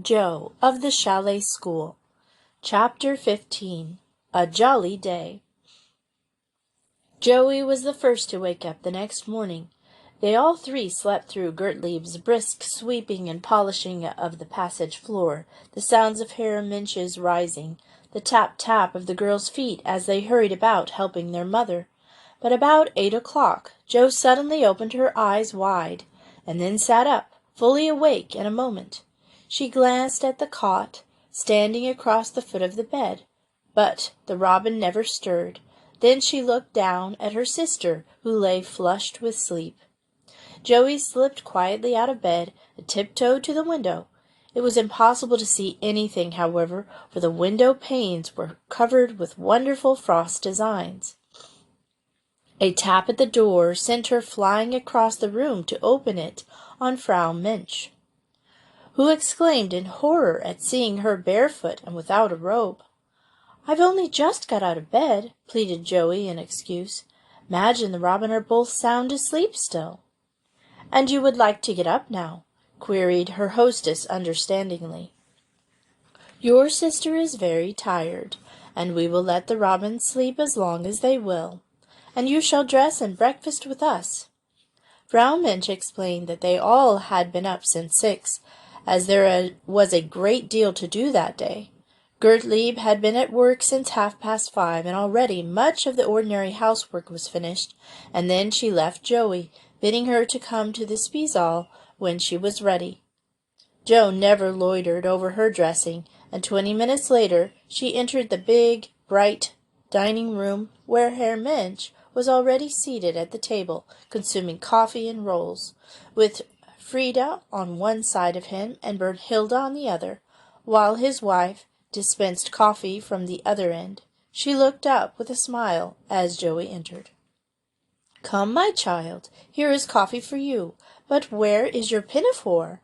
Joe of the Chalet School. Chapter 15. A Jolly Day. Joey was the first to wake up the next morning. They all three slept through Gertlieb's brisk sweeping and polishing of the passage floor, the sounds of Herr Minch's rising, the tap-tap of the girls' feet as they hurried about helping their mother. But about 8 o'clock, Jo suddenly opened her eyes wide, and then sat up, fully awake in a moment. She glanced at the cot, standing across the foot of the bed, but the robin never stirred. Then she looked down at her sister, who lay flushed with sleep. Joey slipped quietly out of bed and tiptoed to the window. It was impossible to see anything, however, for the window panes were covered with wonderful frost designs. A tap at the door sent her flying across the room to open it on Frau Minch, who exclaimed in horror at seeing her barefoot and without a robe. "I've only just got out of bed," pleaded Joey in excuse. "Madge and the robin are both sound asleep still." "And you would like to get up now?" queried her hostess understandingly. "Your sister is very tired, and we will let the robins sleep as long as they will, and you shall dress and breakfast with us." Frau Minch explained that they all had been up since 6, as there was a great deal to do that day. Gertlieb had been at work since 5:30, and already much of the ordinary housework was finished, and then she left Joey, bidding her to come to the Spiesal when she was ready. Jo never loitered over her dressing, and 20 minutes later she entered the big, bright dining room where Herr Minch was already seated at the table, consuming coffee and rolls, with Frida on one side of him and Brunhilde on the other, while his wife dispensed coffee from the other end. She looked up with a smile as Joey entered. "Come, my child, here is coffee for you, but where is your pinafore?"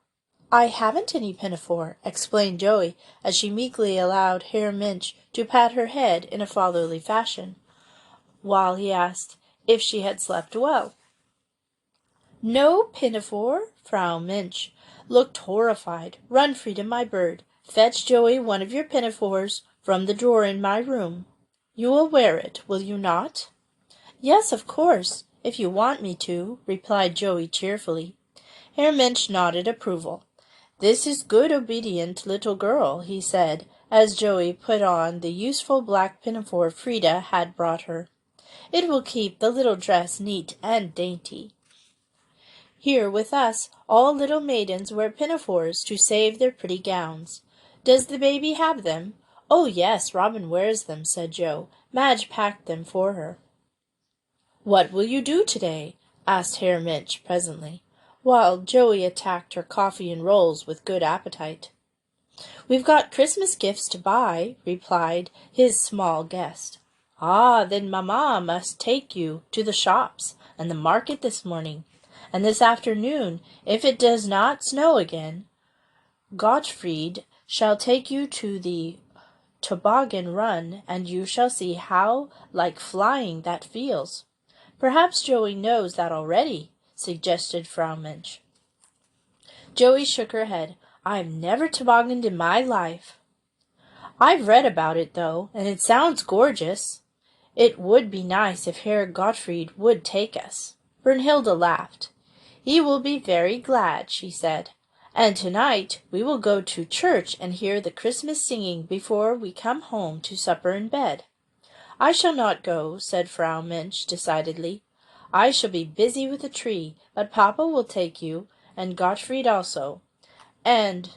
"I haven't any pinafore," explained Joey, as she meekly allowed Herr Minch to pat her head in a fatherly fashion, while he asked if she had slept well. "No pinafore?" Frau Minch looked horrified. "Run, Frida, my bird. Fetch Joey one of your pinafores from the drawer in my room. You will wear it, will you not?" "Yes, of course, if you want me to," replied Joey cheerfully. Herr Minch nodded approval. "This is good, obedient little girl," he said, as Joey put on the useful black pinafore Frida had brought her. "It will keep the little dress neat and dainty. Here with us all little maidens wear pinafores to save their pretty gowns. Does the baby have them?" "Oh, yes, Robin wears them," said Jo. "Madge packed them for her." "What will you do today?" asked Herr Minch presently, while Joey attacked her coffee and rolls with good appetite. "We've got Christmas gifts to buy," replied his small guest. "Ah, then Mamma must take you to the shops and the market this morning. And this afternoon, if it does not snow again, Gottfried shall take you to the toboggan run, and you shall see how like flying that feels." "Perhaps Joey knows that already," suggested Frau Minch. Joey shook her head. "I've never tobogganed in my life." "I've read about it, though, and it sounds gorgeous. It would be nice if Herr Gottfried would take us." Brunhilde laughed. "He will be very glad," she said. "And tonight we will go to church and hear the Christmas singing before we come home to supper in bed." "I shall not go," said Frau Minch decidedly. "I shall be busy with the tree, but Papa will take you, and Gottfried also, and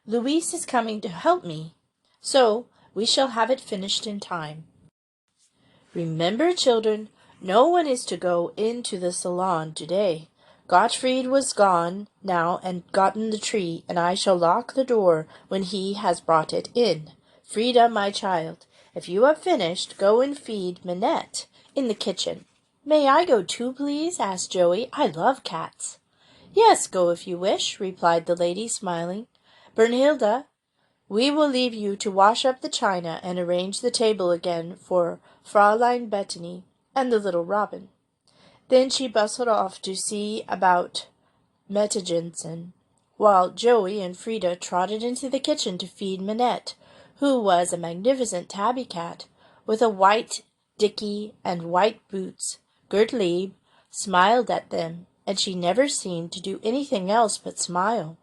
Louise is coming to help me, so we shall have it finished in time. Remember, children, no one is to go into the salon today. Gottfried was gone now and gotten the tree, and I shall lock the door when he has brought it in. Frida, my child, if you have finished, go and feed Minette in the kitchen." "May I go too, please?" asked Joey. "I love cats." "Yes, go if you wish," replied the lady, smiling. "Brunhilde, we will leave you to wash up the china and arrange the table again for Fräulein Bettini and the little robin." Then she bustled off to see about Mettejensen, while Joey and Frida trotted into the kitchen to feed Minette, who was a magnificent tabby cat, with a white dicky and white boots. Gertlieb smiled at them, and she never seemed to do anything else but smile.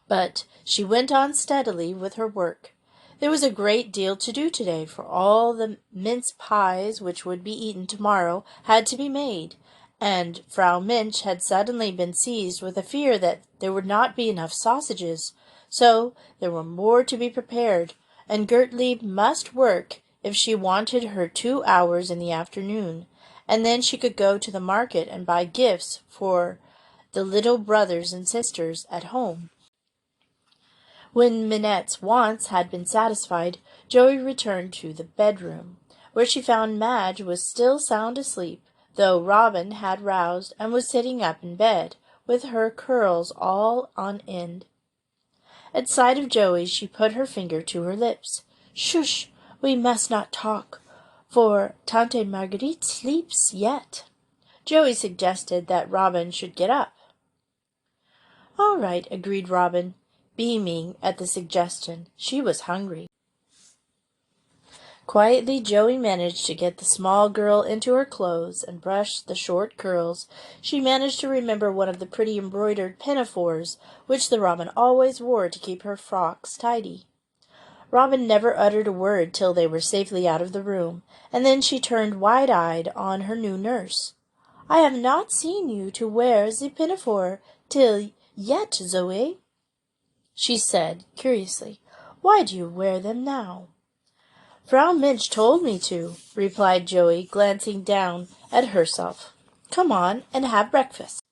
But she went on steadily with her work. There was a great deal to do today, for all the mince pies which would be eaten tomorrow had to be made, and Frau Minch had suddenly been seized with a fear that there would not be enough sausages, so there were more to be prepared, and Gertlieb must work if she wanted her 2 hours in the afternoon, and then she could go to the market and buy gifts for the little brothers and sisters at home. When Minette's wants had been satisfied, Joey returned to the bedroom, where she found Madge was still sound asleep, though Robin had roused and was sitting up in bed, with her curls all on end. At sight of Joey, she put her finger to her lips. "Shush! We must not talk, for Tante Marguerite sleeps yet." Joey suggested that Robin should get up. "All right," agreed Robin, beaming at the suggestion. She was hungry. Quietly, Joey managed to get the small girl into her clothes and brush the short curls. She managed to remember one of the pretty embroidered pinafores, which the Robin always wore to keep her frocks tidy. Robin never uttered a word till they were safely out of the room, and then she turned wide-eyed on her new nurse. "I have not seen you to wear the pinafore till yet, Zoe," she said, curiously. "Why do you wear them now?" "Frau Minch told me to," replied Joey, glancing down at herself. "Come on and have breakfast."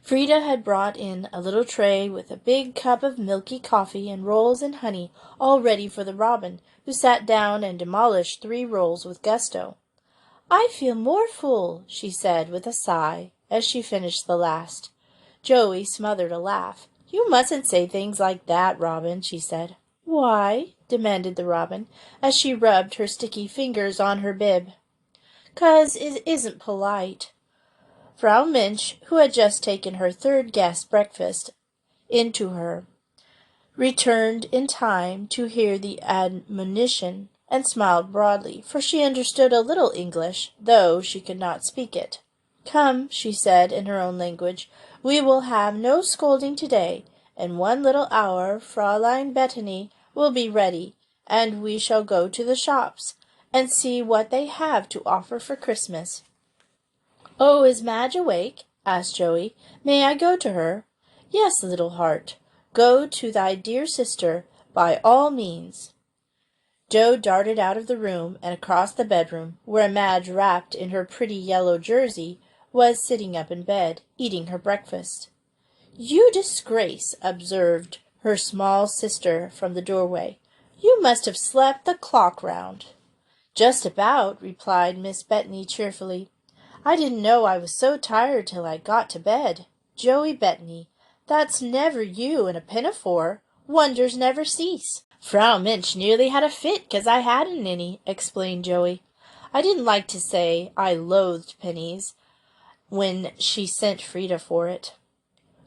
Frida had brought in a little tray with a big cup of milky coffee and rolls and honey, all ready for the Robin, who sat down and demolished 3 rolls with gusto. "I feel more full," she said with a sigh, as she finished the last. Joey smothered a laugh. "You mustn't say things like that, Robin," she said. "Why?" demanded the Robin, as she rubbed her sticky fingers on her bib. "'Cause it isn't polite." Frau Minch, who had just taken her 3rd guest breakfast into her, returned in time to hear the admonition, and smiled broadly, for she understood a little English, though she could not speak it. "Come," she said in her own language, "we will have no scolding today. In 1 little hour Fräulein Bettany will be ready, and we shall go to the shops, and see what they have to offer for Christmas." "Oh, is Madge awake?" asked Joey. "May I go to her?" "Yes, little heart. Go to thy dear sister, by all means." Joe darted out of the room and across the bedroom, where Madge, wrapped in her pretty yellow jersey, was sitting up in bed, eating her breakfast. "You disgrace," observed her small sister from the doorway. "You must have slept the clock round." "Just about," replied Miss Bettany cheerfully. "I didn't know I was so tired till I got to bed. Joey Bettany, that's never you in a pinafore. Wonders never cease." "Frau Minch nearly had a fit 'cause I hadn't any," explained Joey. "I didn't like to say I loathed pennies when she sent Frida for it."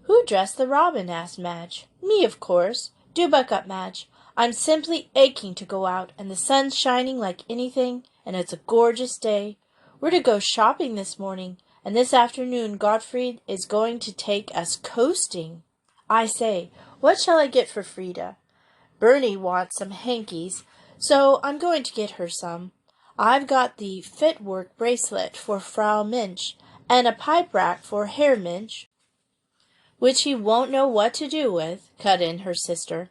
"Who dressed the Robin?" asked Madge. "Me, of course. Do buck up, Madge. I'm simply aching to go out, and the sun's shining like anything, and it's a gorgeous day. We're to go shopping this morning, and this afternoon Gottfried is going to take us coasting. I say, what shall I get for Frida? Bernie wants some hankies, so I'm going to get her some. I've got the fitwork bracelet for Frau Minch, and a pipe rack for Herr Minch." "Which he won't know what to do with," cut in her sister.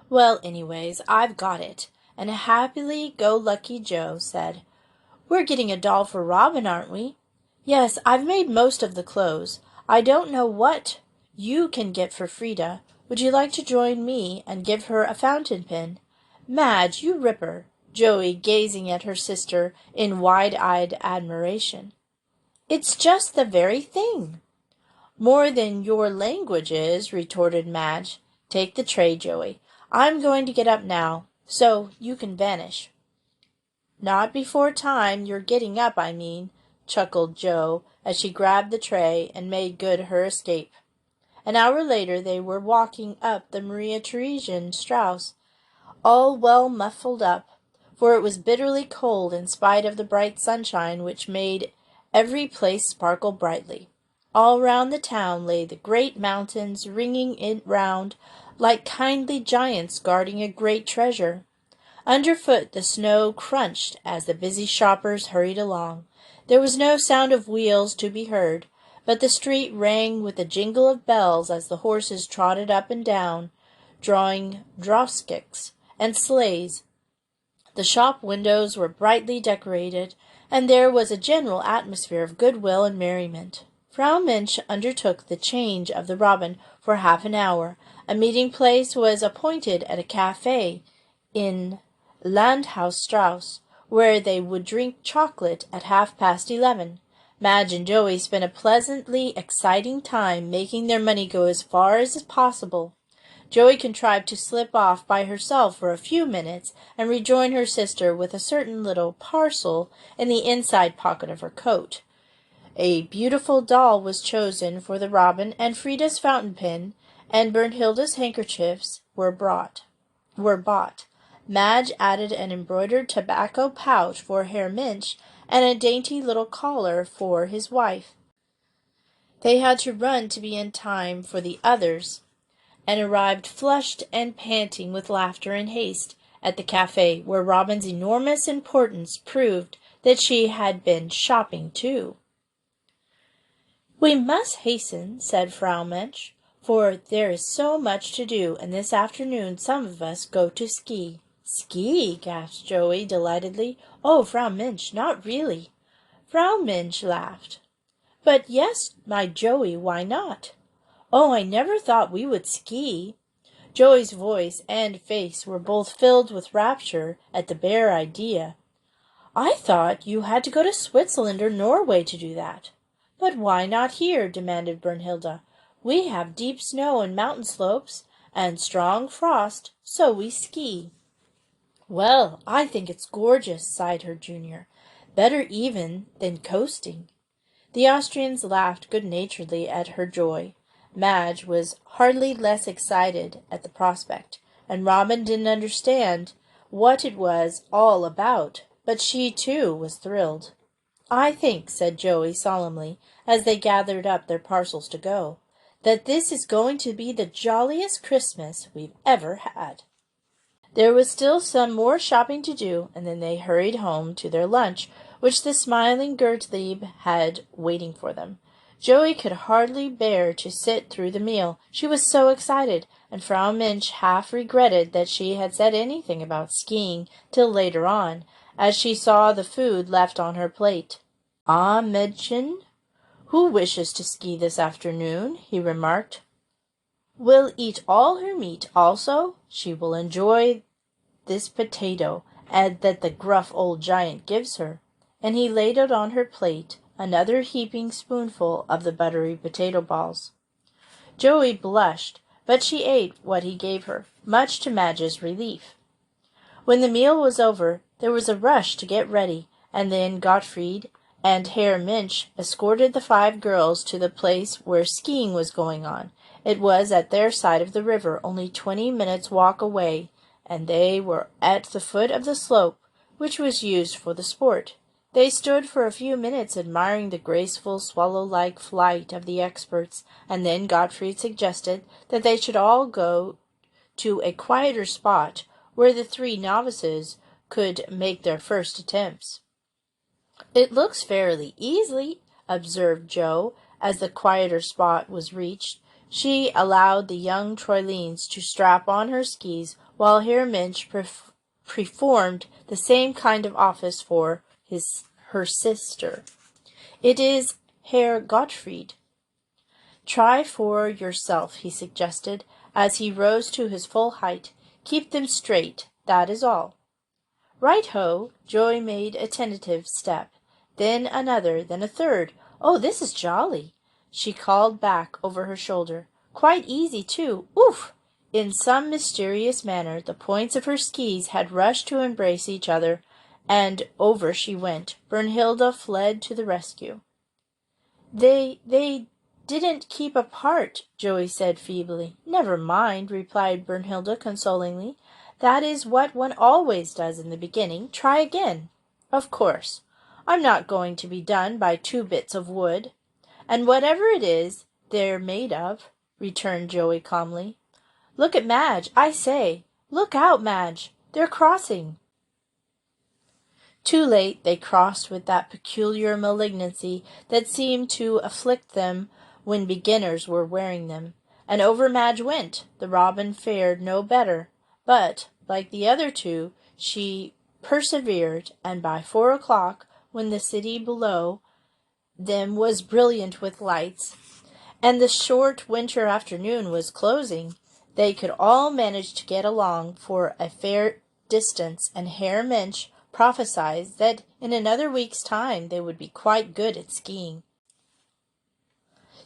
"Well, anyways, I've got it," and Happily-go-lucky Joe said, "We're getting a doll for Robin, aren't we?" "Yes, I've made most of the clothes. I don't know what you can get for Frida. Would you like to join me and give her a fountain pen?" "Madge, you ripper!" Joey gazing at her sister in wide-eyed admiration. "It's just the very thing." "More than your language is," retorted Madge. "Take the tray, Joey. I'm going to get up now, so you can vanish." "Not before time, you're getting up, I mean," chuckled Joe, as she grabbed the tray and made good her escape. An hour later they were walking up the Maria Theresian Strauss, all well muffled up, for it was bitterly cold in spite of the bright sunshine which made every place sparkle brightly. All round the town lay the great mountains, ringing it round like kindly giants guarding a great treasure. Underfoot the snow crunched as the busy shoppers hurried along. There was no sound of wheels to be heard, but the street rang with a jingle of bells as the horses trotted up and down, drawing droskiks and sleighs. The shop windows were brightly decorated, and there was a general atmosphere of goodwill and merriment. Frau Minch undertook the change of the Robin for half an hour. A meeting-place was appointed at a café in Landhausstrasse, where they would drink chocolate at 11:30. Madge and Joey spent a pleasantly exciting time, making their money go as far as possible. Joey contrived to slip off by herself for a few minutes and rejoin her sister with a certain little parcel in the inside pocket of her coat. A beautiful doll was chosen for the Robin, and Frida's fountain pen and Brunhilde's handkerchiefs were bought. Madge added an embroidered tobacco pouch for Herr Minch and a dainty little collar for his wife. They had to run to be in time for the others, and arrived flushed and panting with laughter and haste at the café, where Robin's enormous importance proved that she had been shopping too. "We must hasten," said Frau Minch, "for there is so much to do, and this afternoon some of us go to ski." "Ski!" gasped Joey delightedly. "Oh, Frau Minch, not really?" Frau Minch laughed. "But yes, my Joey, why not?" "Oh, I never thought we would ski." Joey's voice and face were both filled with rapture at the bare idea. "I thought you had to go to Switzerland or Norway to do that." "But why not here?" demanded Brunhilde. "We have deep snow and mountain slopes, and strong frost, so we ski." "Well, I think it's gorgeous," sighed her junior. "Better even than coasting." The Austrians laughed good-naturedly at her joy. Madge was hardly less excited at the prospect, and Robin didn't understand what it was all about, but she, too, was thrilled. "I think," said Joey solemnly, as they gathered up their parcels to go, "that this is going to be the jolliest Christmas we've ever had." There was still some more shopping to do, and then they hurried home to their lunch, which the smiling Gertlieb had waiting for them. Joey could hardly bear to sit through the meal, she was so excited, and Frau Minch half regretted that she had said anything about skiing till later on, as she saw the food left on her plate. "Ah, Mädchen, who wishes to ski this afternoon?" he remarked. "Will eat all her meat also. She will enjoy this potato, and that the gruff old giant gives her." And he laid out on her plate another heaping spoonful of the buttery potato balls. Joey blushed, but she ate what he gave her, much to Madge's relief. When the meal was over, there was a rush to get ready, and then Gottfried and Herr Minch escorted the 5 girls to the place where skiing was going on. It was at their side of the river, only 20 minutes' walk away, and they were at the foot of the slope, which was used for the sport. They stood for a few minutes admiring the graceful swallow-like flight of the experts, and then Gottfried suggested that they should all go to a quieter spot where the 3 novices could make their first attempts. "It looks fairly easy," observed Jo, as the quieter spot was reached. She allowed the young Troilines to strap on her skis, while Herr Minch performed the same kind of office for her sister. "It is Herr Gottfried. Try for yourself," he suggested, as he rose to his full height. "Keep them straight, that is all." "Right-ho!" Joey made a tentative step, then another, then a third. "Oh, this is jolly!" she called back over her shoulder. "Quite easy, too. Oof!" In some mysterious manner, the points of her skis had rushed to embrace each other, and over she went. Brunhilde fled to the rescue. They didn't keep apart, Joey said feebly. Never mind, replied Brunhilde consolingly. That is what one always does in the beginning. Try again. Of course. I'm not going to be done by 2 bits of wood. And whatever it is they're made of, returned Joey calmly. Look at Madge, I say. Look out, Madge. They're crossing. Too late they crossed with that peculiar malignancy that seemed to afflict them when beginners were wearing them, and over Madge went. The robin fared no better, but, like the other two, she persevered, and by 4 o'clock, when the city below them was brilliant with lights, and the short winter afternoon was closing, they could all manage to get along for a fair distance, and Herr Mensch prophesied that in another week's time they would be quite good at skiing.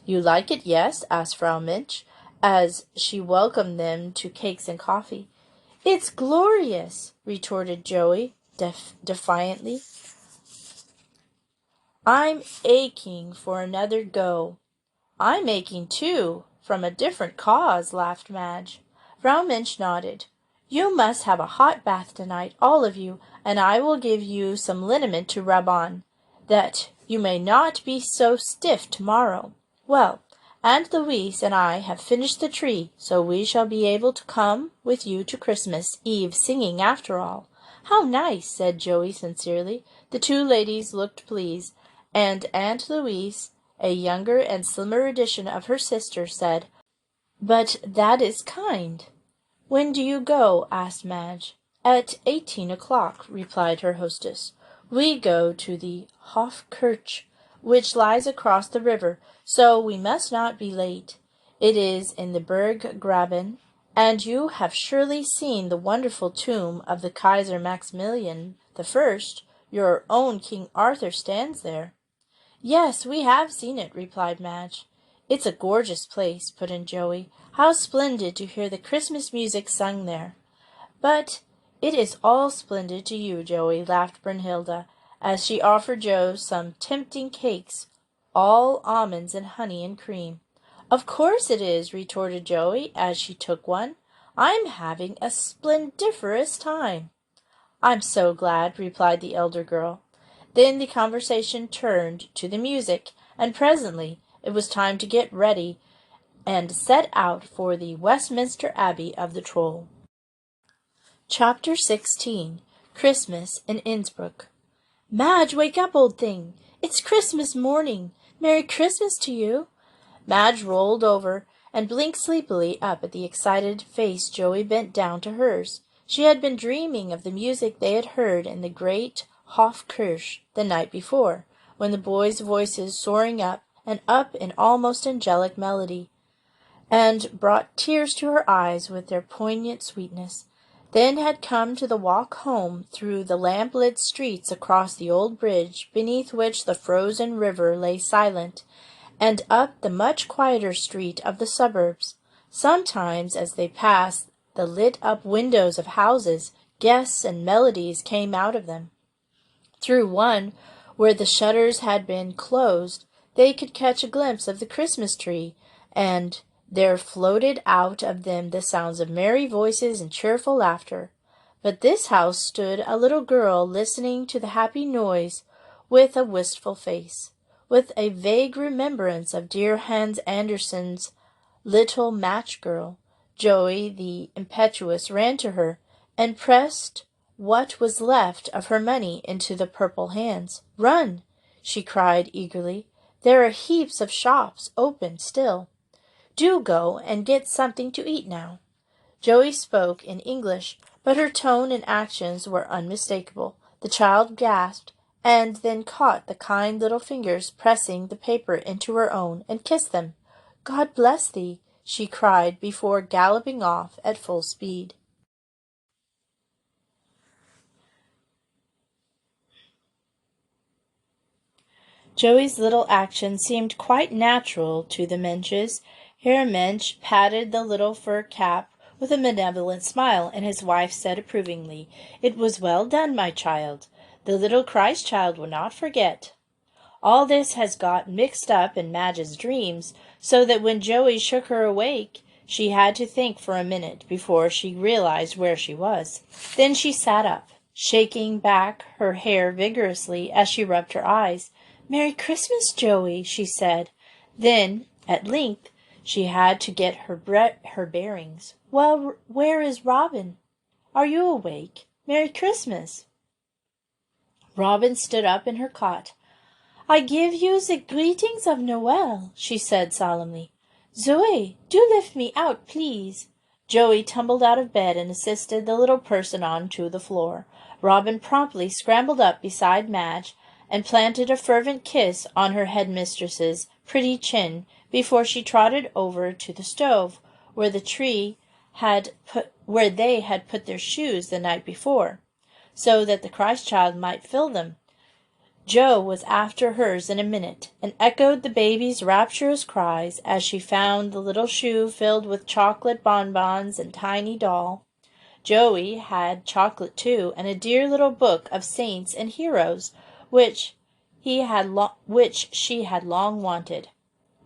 You like it, yes? Asked Frau Mensch, as she welcomed them to cakes and coffee. It's glorious, retorted Joey defiantly. I'm aching for another go. I'm aching too, from a different cause, laughed Madge. Frau Mensch nodded. You must have a hot bath tonight, all of you, and I will give you some liniment to rub on, that you may not be so stiff tomorrow. Well, Aunt Louise and I have finished the tree, so we shall be able to come with you to Christmas Eve singing after all. How nice, said Joey sincerely. The 2 ladies looked pleased, and Aunt Louise, a younger and slimmer edition of her sister, said, But that is kind. When do you go? Asked Madge. At 18 o'clock, replied her hostess. We go to the Hofkirche, which lies across the river, so we must not be late. It is in the Berg Graben, and you have surely seen the wonderful tomb of the Kaiser Maximilian I. Your own King Arthur stands there. Yes, we have seen it, replied Madge. It's a gorgeous place, put in Joey. How splendid to hear the Christmas music sung there. But it is all splendid to you, Joey, laughed Brunhilde, as she offered Joe some tempting cakes, all almonds and honey and cream. Of course it is, retorted Joey, as she took one. I'm having a splendiferous time. I'm so glad, replied the elder girl. Then the conversation turned to the music, and presently it was time to get ready and set out for the Westminster Abbey of the Troll. Chapter 16. Christmas in Innsbruck. Madge, wake up, old thing. It's Christmas morning. Merry Christmas to you. Madge rolled over and blinked sleepily up at the excited face Joey bent down to hers. She had been dreaming of the music they had heard in the great Hofkirche the night before, when the boys' voices soaring up and up in almost angelic melody, and brought tears to her eyes with their poignant sweetness. Then had come to the walk home through the lamp-lit streets across the old bridge, beneath which the frozen river lay silent, and up the much quieter street of the suburbs. Sometimes, as they passed the lit-up windows of houses, guests and melodies came out of them. Through one, where the shutters had been closed, they could catch a glimpse of the Christmas tree, and there floated out of them the sounds of merry voices and cheerful laughter. But this house stood a little girl listening to the happy noise with a wistful face, with a vague remembrance of dear Hans Andersen's little match girl. Joey, the impetuous, ran to her and pressed what was left of her money into the purple hands. Run, she cried eagerly. There are heaps of shops open still. Do go and get something to eat now. Joey spoke in English, but her tone and actions were unmistakable. The child gasped, and then caught the kind little fingers pressing the paper into her own, and kissed them. God bless thee, she cried before galloping off at full speed. Joey's little action seemed quite natural to the Mensches. Herr Mensch patted the little fur cap with a benevolent smile, and his wife said approvingly, It was well done, my child. The little Christ child will not forget. All this has got mixed up in Madge's dreams, so that when Joey shook her awake, she had to think for a minute before she realized where she was. Then she sat up, shaking back her hair vigorously as she rubbed her eyes. "Merry Christmas, Joey," she said. Then, at length, she had to get her bearings. "Well, where is Robin? Are you awake? Merry Christmas." Robin stood up in her cot. "I give you the greetings of Noel," she said solemnly. "Zoe, do lift me out, please." Joey tumbled out of bed and assisted the little person on to the floor. Robin promptly scrambled up beside Madge and planted a fervent kiss on her headmistress's pretty chin before she trotted over to the stove, where they had put their shoes the night before, so that the Christ child might fill them. Jo was after hers in a minute, and echoed the baby's rapturous cries as she found the little shoe filled with chocolate bonbons and tiny doll. Joey had chocolate too, and a dear little book of saints and heroes, which she had long wanted.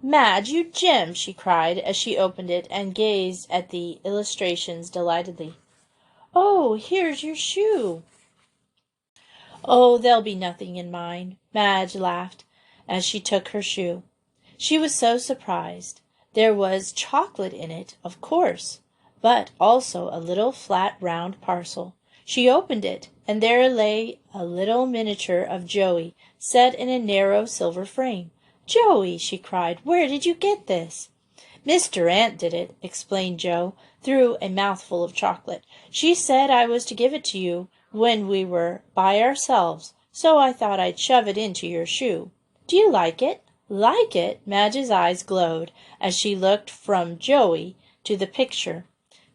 "Madge, you gem!" she cried as she opened it and gazed at the illustrations delightedly. "Oh, here's your shoe." "Oh, there'll be nothing in mine," Madge laughed as she took her shoe. She was so surprised. There was chocolate in it, of course, but also a little flat round parcel. She opened it, and there lay a little miniature of Joey, set in a narrow silver frame. "Joey," she cried, "where did you get this?" "Miss Durant did it," explained Jo, through a mouthful of chocolate. "She said I was to give it to you when we were by ourselves, so I thought I'd shove it into your shoe. Do you like it?" "Like it?" Madge's eyes glowed as she looked from Joey to the picture,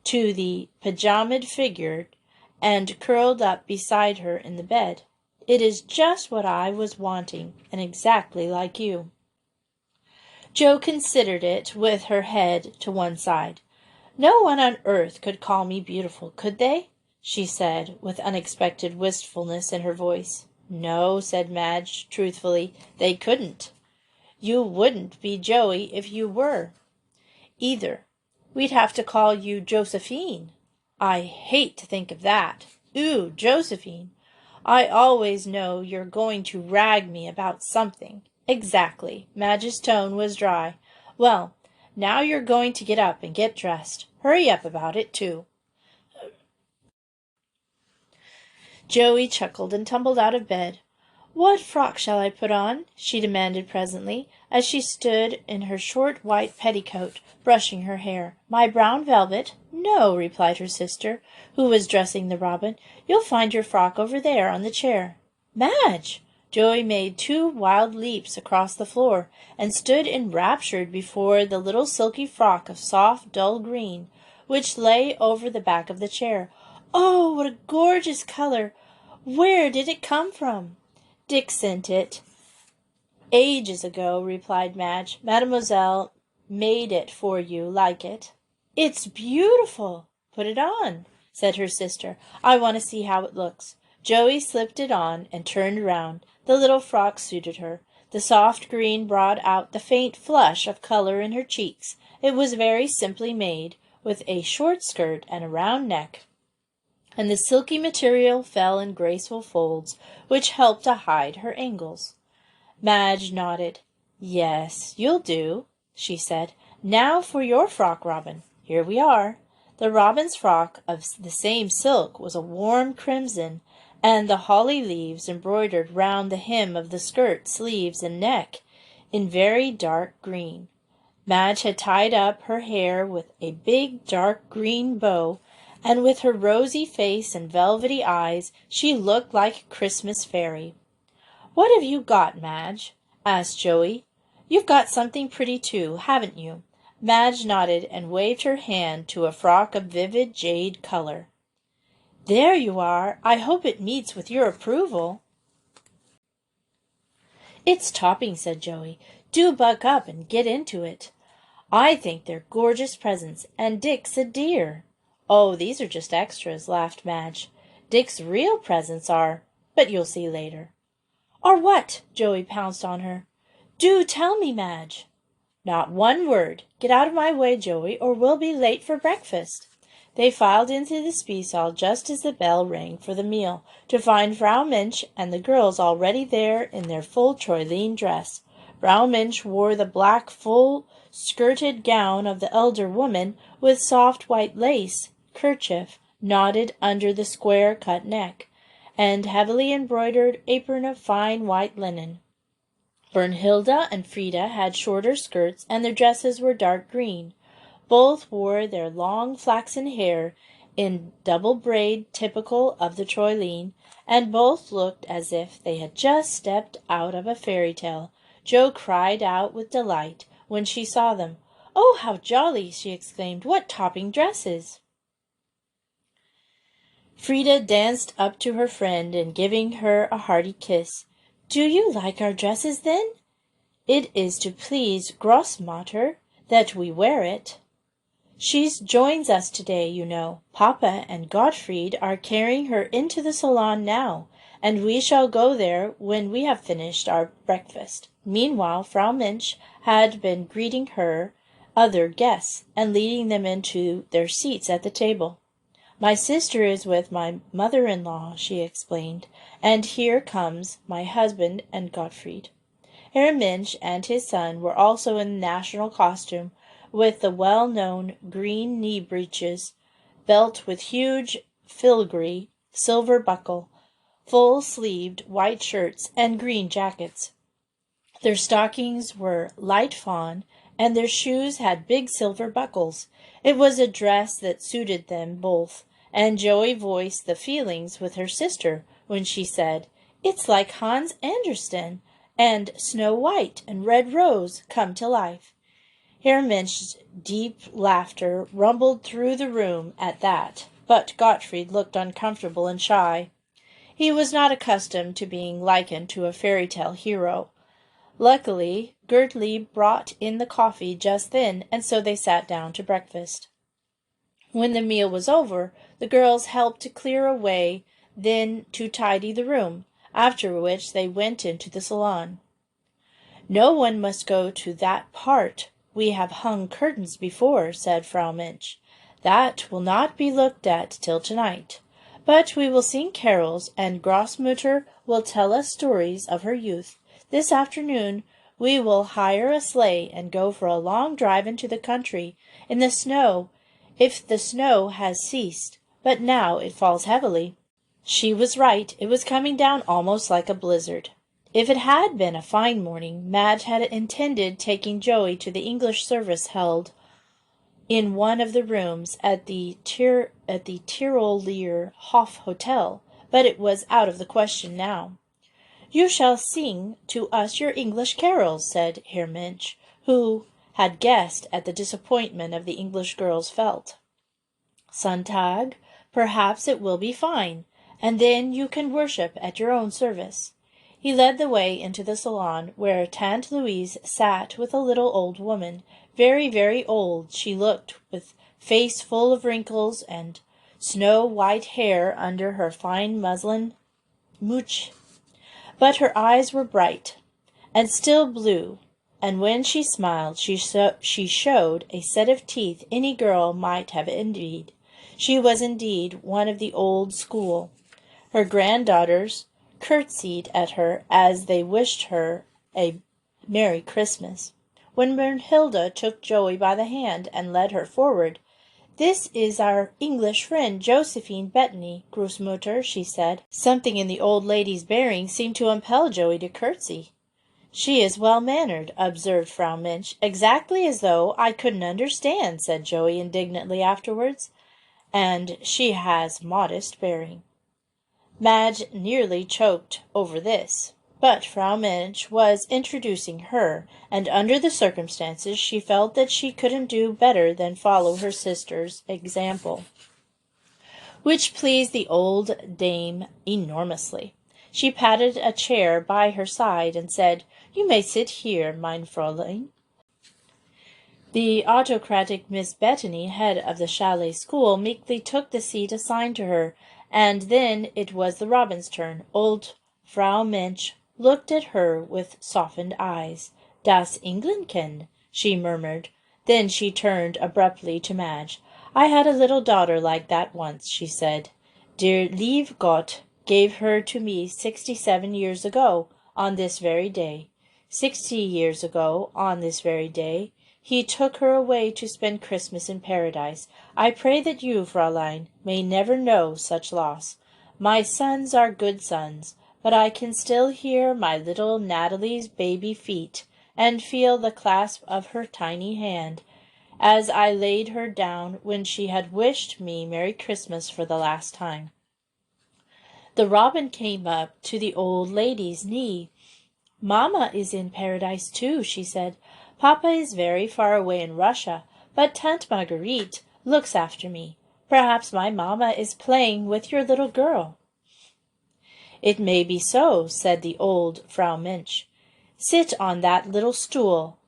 to the pajamaed figure, and curled up beside her in the bed. "It is just what I was wanting, and exactly like you." Jo considered it with her head to one side. "No one on earth could call me beautiful, could they?" she said, with unexpected wistfulness in her voice. "No," said Madge, truthfully, "they couldn't. You wouldn't be Joey if you were, either. We'd have to call you Josephine." "I hate to think of that. Ooh, Josephine. I always know you're going to rag me about something." "Exactly." Madge's tone was dry. "Well, now you're going to get up and get dressed. Hurry up about it, too." Joey chuckled and tumbled out of bed. "What frock shall I put on?" she demanded presently, as she stood in her short white petticoat, brushing her hair. "My brown velvet?" "No," replied her sister, who was dressing the robin. "You'll find your frock over there on the chair." "Madge!" Joey made 2 wild leaps across the floor, and stood enraptured before the little silky frock of soft, dull green, which lay over the back of the chair. "Oh, what a gorgeous color! Where did it come from?" "Dick sent it ages ago," replied Madge. "Mademoiselle made it for you. Like it?" "It's beautiful." "Put it on," said her sister. "I want to see how it looks." Joey slipped it on and turned round. The little frock suited her. The soft green brought out the faint flush of color in her cheeks. It was very simply made, with a short skirt and a round neck, and the silky material fell in graceful folds, which helped to hide her ankles. Madge nodded. "Yes, you'll do," she said. "Now for your frock, Robin. Here we are." The robin's frock, of the same silk, was a warm crimson, and the holly leaves embroidered round the hem of the skirt, sleeves, and neck in very dark green. Madge had tied up her hair with a big dark green bow, and with her rosy face and velvety eyes she looked like a Christmas fairy. "What have you got, Madge?" asked Joey. "You've got something pretty too, haven't you?" Madge nodded and waved her hand to a frock of vivid jade color. "There you are. I hope it meets with your approval." "It's topping," said Joey. "Do buck up and get into it. I think they're gorgeous presents, and Dick's a dear." "Oh, these are just extras," laughed Madge. "Dick's real presents are, but you'll see later." Or what? Joey pounced on her. Do tell me, Madge. Not one word. Get out of my way, Joey, or we'll be late for breakfast. They filed into the spisal just as the bell rang for the meal, to find Frau Minch and the girls already there in their full Troyline dress. Frau Minch wore the black full-skirted gown of the elder woman, with soft white lace kerchief knotted under the square-cut neck, and heavily embroidered apron of fine white linen. Brunhilde and Frida had shorter skirts, and their dresses were dark green. Both wore their long flaxen hair in double braid typical of the Troyline, and both looked as if they had just stepped out of a fairy tale. Jo cried out with delight when she saw them. "Oh, how jolly!" she exclaimed. "What topping dresses!" Frida danced up to her friend and giving her a hearty kiss. "Do you like our dresses, then? It is to please Grossmutter that we wear it. She joins us today, you know. Papa and Gottfried are carrying her into the salon now, and we shall go there when we have finished our breakfast." Meanwhile, Frau Minch had been greeting her other guests and leading them into their seats at the table. "My sister is with my mother-in-law," she explained, "and here comes my husband and Gottfried." Herr Minch and his son were also in national costume, with the well-known green knee-breeches, belt with huge filigree silver buckle, full-sleeved white shirts, and green jackets. Their stockings were light fawn, and their shoes had big silver buckles. It was a dress that suited them both, and Joey voiced the feelings with her sister when she said, "It's like Hans Andersen and Snow White and Red Rose come to life." Herr Minch's deep laughter rumbled through the room at that, but Gottfried looked uncomfortable and shy. He was not accustomed to being likened to a fairy-tale hero. Luckily, Gertlieb brought in the coffee just then, and so they sat down to breakfast. When the meal was over, the girls helped to clear away, then to tidy the room, after which they went into the salon. "No one must go to that part. We have hung curtains before," said Frau Minch. "That will not be looked at till tonight. But we will sing carols, and Grossmutter will tell us stories of her youth. This afternoon we will hire a sleigh and go for a long drive into the country, in the snow, if the snow has ceased, but now it falls heavily." She was right. It was coming down almost like a blizzard. If it had been a fine morning, Madge had intended taking Joey to the English service held in one of the rooms at the Tirolier Hof Hotel, but it was out of the question now. "You shall sing to us your English carols," said Herr Minch, who had guessed at the disappointment of the English girls felt. "Sonntag, perhaps it will be fine, and then you can worship at your own service." He led the way into the salon, where Tante Louise sat with a little old woman. Very, very old she looked, with face full of wrinkles and snow-white hair under her fine muslin mouch. But her eyes were bright, and still blue, and when she smiled she showed a set of teeth any girl might have envied. She was indeed one of the old school. Her granddaughters curtsied at her as they wished her a Merry Christmas. When Brunhilde took Joey by the hand and led her forward, "This is our English friend Josephine Bettany, Grossmutter," she said. Something in the old lady's bearing seemed to impel Joey to curtsy. "She is well-mannered," observed Frau Minch. "Exactly as though I couldn't understand," said Joey indignantly afterwards. "And she has modest bearing." Madge nearly choked over this, but Frau Minch was introducing her, and under the circumstances she felt that she couldn't do better than follow her sister's example, which pleased the old dame enormously. She patted a chair by her side and said, "You may sit here, mein Fräulein." The autocratic Miss Bettany, head of the Chalet School, meekly took the seat assigned to her, and then it was the Robins' turn. Old Frau Minch looked at her with softened eyes. Das Engländchen, she murmured. Then she turned abruptly to Madge. I had a little daughter like that once, she said. Der liebe Gott gave her to me 67 years ago, on this very day. 60 years ago, on this very day, he took her away to spend Christmas in paradise. I pray that you, Fraulein, may never know such loss. My sons are good sons, but I can still hear my little Natalie's baby feet, and feel the clasp of her tiny hand, as I laid her down when she had wished me Merry Christmas for the last time. The robin came up to the old lady's knee. Mamma is in paradise too, she said. Papa is very far away in Russia, but Tante Marguerite looks after me. Perhaps my mamma is playing with your little girl. It may be so, said the old Frau Minch. Sit on that little stool,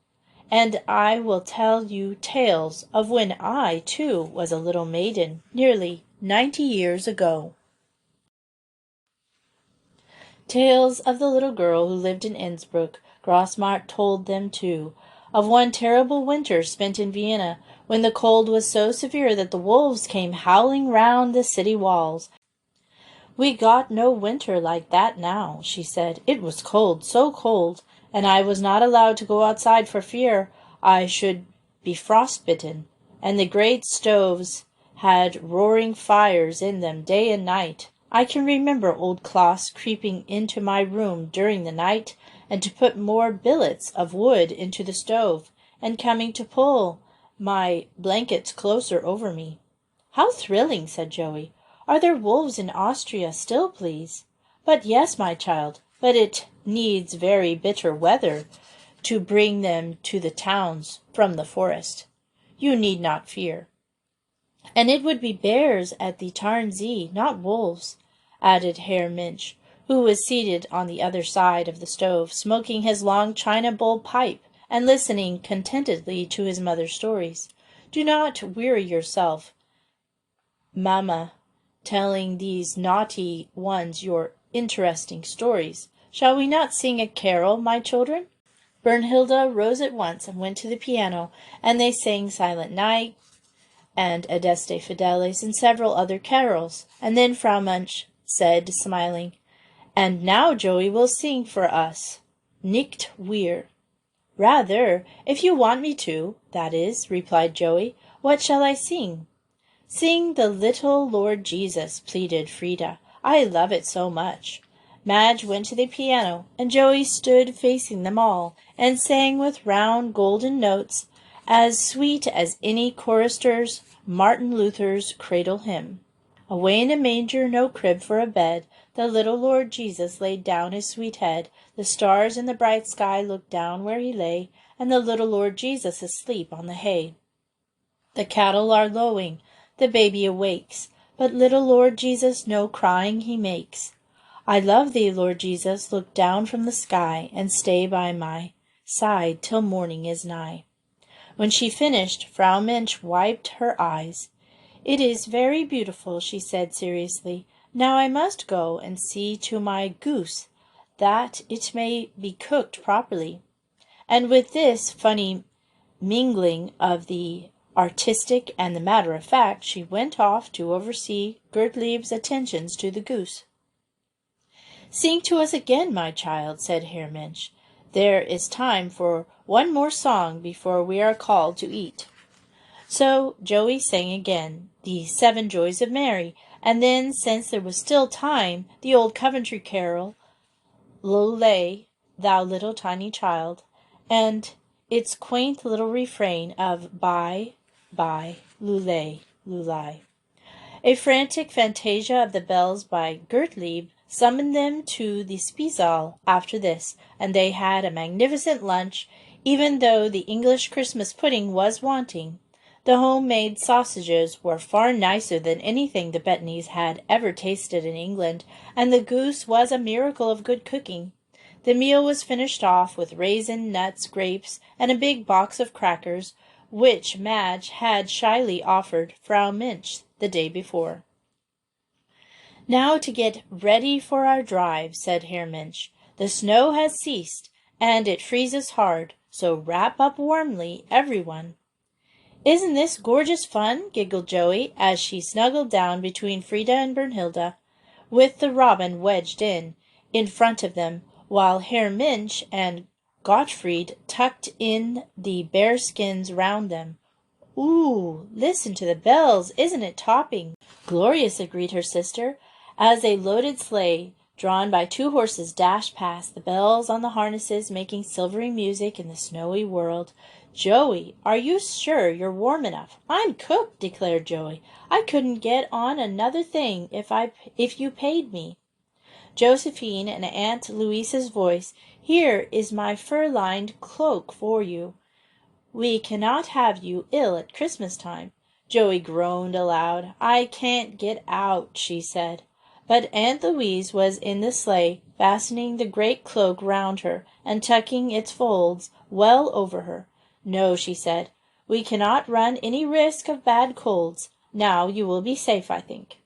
and I will tell you tales of when I, too, was a little maiden, nearly 90 years ago. Tales of the little girl who lived in Innsbruck. Grossmart told them, too, of one terrible winter spent in Vienna, when the cold was so severe that the wolves came howling round the city walls. We got no winter like that now, she said. It was cold, so cold, and I was not allowed to go outside for fear I should be frostbitten, and the great stoves had roaring fires in them day and night. I can remember old Klaus creeping into my room during the night, and to put more billets of wood into the stove, and coming to pull my blankets closer over me. How thrilling, said Joey. Are there wolves in Austria still, please? But yes, my child, but it needs very bitter weather to bring them to the towns from the forest. You need not fear. And it would be bears at the Tarnsee, not wolves, added Herr Minch, who was seated on the other side of the stove, smoking his long china bowl pipe and listening contentedly to his mother's stories. Do not weary yourself, Mamma, telling these naughty ones your interesting stories. Shall we not sing a carol, my children? Bernhilda rose at once and went to the piano, and they sang Silent Night and Adeste Fideles and several other carols. And then Frau Munch said, smiling, And now Joey will sing for us. Nicht wir. Rather, if you want me to, that is, replied Joey. What shall I sing? Sing the Little Lord Jesus, pleaded Frida. I love it so much. Madge went to the piano, and Joey stood facing them all, and sang with round golden notes, as sweet as any chorister's Martin Luther's cradle hymn. Away in a manger, no crib for a bed, the little Lord Jesus laid down his sweet head. The stars in the bright sky looked down where he lay, and the little Lord Jesus asleep on the hay. The cattle are lowing, the baby awakes, but little Lord Jesus no crying he makes. I love thee, Lord Jesus, look down from the sky, and stay by my side till morning is nigh. When she finished, Frau Minch wiped her eyes. It is very beautiful, she said seriously. Now I must go and see to my goose, that it may be cooked properly. And with this funny mingling of the artistic and the matter-of-fact, she went off to oversee Gertlieb's attentions to the goose. Sing to us again, my child, said Herr Minch. There is time for one more song before we are called to eat. So Joey sang again, the 7 Joys of Mary, and then, since there was still time, the old Coventry carol, Lolé, thou little tiny child, and its quaint little refrain of Bye, bye, lulay, lulay. A frantic fantasia of the bells by Gertlieb summoned them to the Spielsaal after this, and they had a magnificent lunch, even though the English Christmas pudding was wanting. The home-made sausages were far nicer than anything the Bettneys had ever tasted in England, and the goose was a miracle of good cooking. The meal was finished off with raisin, nuts, grapes, and a big box of crackers, which Madge had shyly offered Frau Minch the day before. Now to get ready for our drive, said Herr Minch. The snow has ceased, and it freezes hard, so wrap up warmly, everyone." "Isn't this gorgeous fun?" giggled Joey, as she snuggled down between Frida and Brunhilde, with the robin wedged in front of them, while Herr Minch and Gottfried tucked in the bearskins round them. "Ooh, listen to the bells! Isn't it topping?" "Glorious," agreed her sister, as a loaded sleigh drawn by 2 horses dashed past, the bells on the harnesses making silvery music in the snowy world. "Joey, are you sure you're warm enough?" "I'm cooked," declared Joey. "I couldn't get on another thing if you paid me." Josephine and Aunt Louisa's voice, "Here is my fur-lined cloak for you. We cannot have you ill at Christmas time." Joey groaned aloud. "I can't get out," she said. But Aunt Louise was in the sleigh, fastening the great cloak round her, and tucking its folds well over her. "No," she said, "we cannot run any risk of bad colds. Now you will be safe, I think."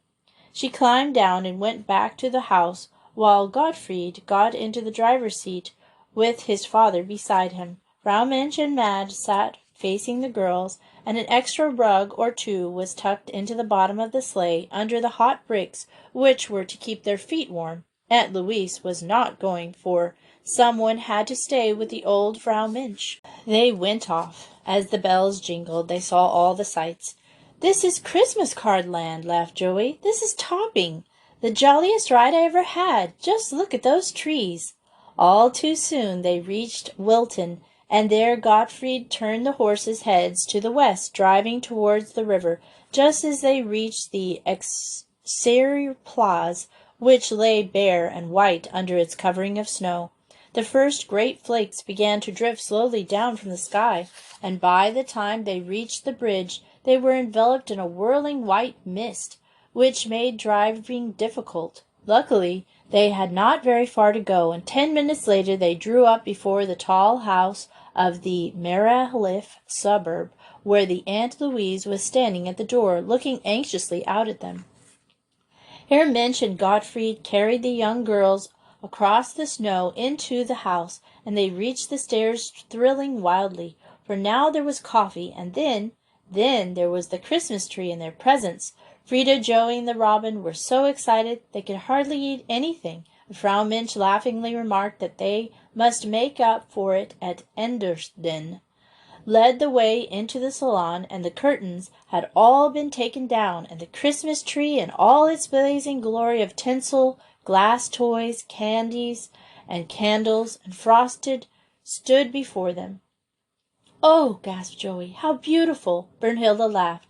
She climbed down and went back to the house, while Gottfried got into the driver's seat with his father beside him. Frau Minch and Madge sat facing the girls, and an extra rug or 2 was tucked into the bottom of the sleigh under the hot bricks which were to keep their feet warm. Aunt Louise was not going, for someone had to stay with the old Frau Minch. They went off. As the bells jingled, they saw all the sights. "This is Christmas card land," laughed Joey. "This is topping. The jolliest ride I ever had. Just look at those trees." All too soon they reached Wilton, and there Gottfried turned the horses' heads to the west, driving towards the river. Just as they reached the Exerplatz, which lay bare and white under its covering of snow, the first great flakes began to drift slowly down from the sky, and by the time they reached the bridge they were enveloped in a whirling white mist, which made driving difficult. Luckily, they had not very far to go, and 10 minutes later they drew up before the tall house of the Maraliff suburb, where the Aunt Louise was standing at the door, looking anxiously out at them. Herr Minch and Gottfried carried the young girls across the snow into the house, and they reached the stairs thrilling wildly, for now there was coffee, and then there was the Christmas tree and their presents. Frida, Joey, and the robin were so excited they could hardly eat anything, and Frau Minch laughingly remarked that they must make up for it at Endersden, led the way into the salon, and the curtains had all been taken down, and the Christmas tree in all its blazing glory of tinsel, glass toys, candies, and candles, and frosted, stood before them. "Oh," gasped Joey, "how beautiful!" Brunhilde laughed.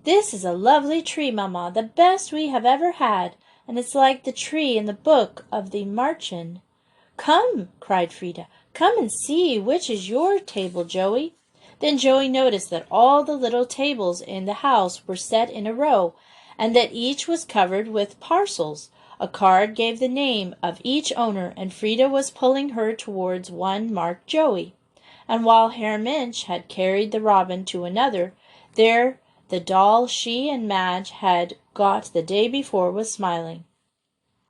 "This is a lovely tree, Mamma, the best we have ever had, and it's like the tree in the book of the Märchen." "Come," cried Frida, "come and see which is your table, Joey." Then Joey noticed that all the little tables in the house were set in a row, and that each was covered with parcels. A card gave the name of each owner, and Frida was pulling her towards one marked Joey. And while Herr Minch had carried the robin to another, there the doll she and Madge had got the day before was smiling.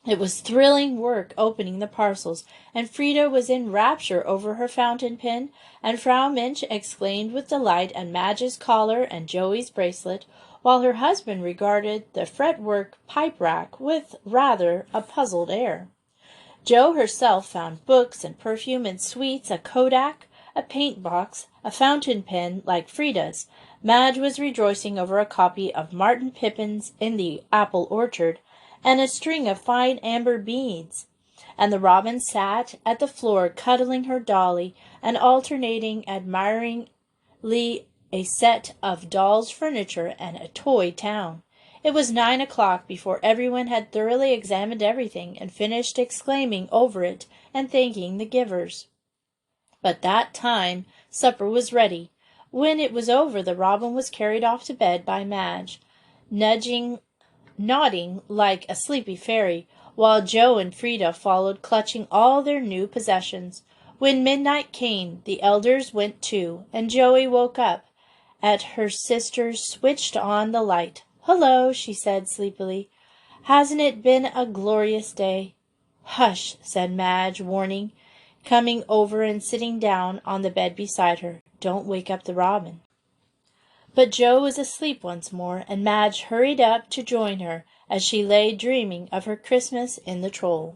It was thrilling work opening the parcels, and Frida was in rapture over her fountain pen, and Frau Minch exclaimed with delight at Madge's collar and Joey's bracelet, while her husband regarded the fretwork pipe-rack with rather a puzzled air. Jo herself found books and perfume and sweets, a kodak, a paint-box, a fountain pen like Frida's. Madge was rejoicing over a copy of Martin Pippin's In the Apple Orchard, and a string of fine amber beads, and the robin sat at the floor cuddling her dolly, and alternating admiringly a set of dolls' furniture and a toy town. It was 9 o'clock before everyone had thoroughly examined everything, and finished exclaiming over it and thanking the givers. But that time supper was ready. When it was over, the robin was carried off to bed by Madge, nodding like a sleepy fairy, while Jo and Frida followed, clutching all their new possessions. When midnight came, the elders went too, and Joey woke up at her sister's switched on the light. "Hello," she said sleepily. "Hasn't it been a glorious day?" "Hush," said Madge, warning, coming over and sitting down on the bed beside her. "Don't wake up the robin." But Joe was asleep once more, and Madge hurried up to join her as she lay dreaming of her Christmas in the Troll.